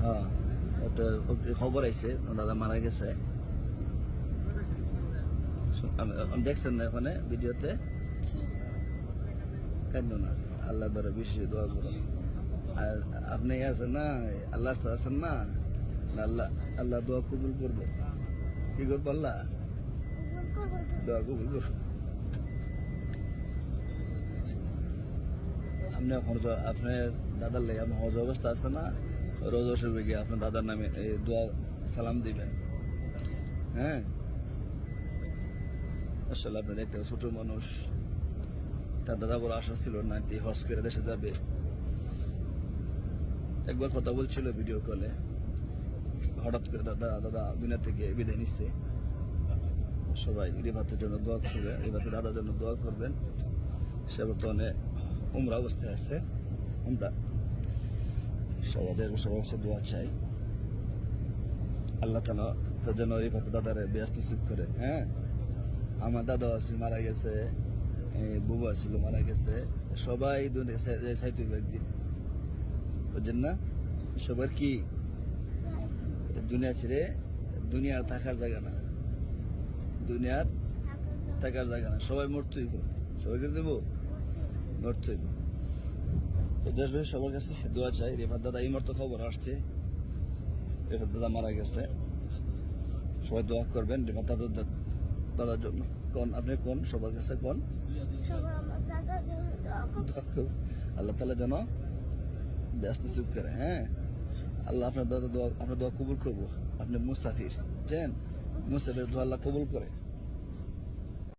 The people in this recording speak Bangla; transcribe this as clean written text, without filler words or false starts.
হ্যাঁ, একটা খবর আইছে দাদা মারা গেছে। দেখছেন না ওখানে ভিডিওতে? কেন না, আল্লাহ দ্বারা বেশি দোয়া করো। আর আপনি আছেন না, আল্লাহ আছেন না, আল্লাহ আল্লাহ দোয়া কবুল করবে। কি করবো? আল্লাহ দোয়া কবুল করবে। আপনি এখন আপনার দাদার লেগে আপনার হজ অবস্থা আছে না, রোজা শরীফে গিয়ে আপনার দাদার নামে দোয়া সালাম দিবেন। হ্যাঁ, আসলে আপনি দেখতে ছোট মানুষ, তার দাদা বড় আশা ছিল না হজ করে দেশে যাবে। একবার কথা বলছিল ভিডিও কলে, হঠাৎ করে দাদা দুনিয়া থেকে বিদায় নিচ্ছে। সবাই রিভাতের জন্য দোয়া করবে, রিভাতের দাদার জন্য দোয়া করবেন। সে বর্তমানে উমরা অবস্থায় আছে। আমরা সবার কাছে দোয়া চাই, আল্লাহ তাআলা তার জন্য রিভাতের দাদারে ব্যস্ত সুখ করে। হ্যাঁ, আমার দাদা আসিল মারা গেছে, বুবু আসিল মারা গেছে, সবাই সাইতে একদিন, বুঝছেন না? সবার কি দুনিয়া ছেড়ে, দুনিয়ার থাকার জায়গা না, দুনিয়ার থাকার জায়গা না, সবাই মরতে হইব। সবাইকে দেবো মরতে হইব। তো দেশবাসী সবার কাছে দোয়া চাই। রেফাত দাদা এই মুহূর্তে খবর আসছে, রেফাত দাদা মারা গেছে। সবাই দোয়া করবেন রেফাত দাদার জন্য। কোন আপনি কোন সবার কাছে কোন আল্লাহ তাআলা যেন ব্যস্ত চুপ করে। হ্যাঁ, আল্লাহ আপনার দোয়া কবুল করবো। আপনি মুসাফির, মুসাফির দোয়া আল্লাহ কবুল করে।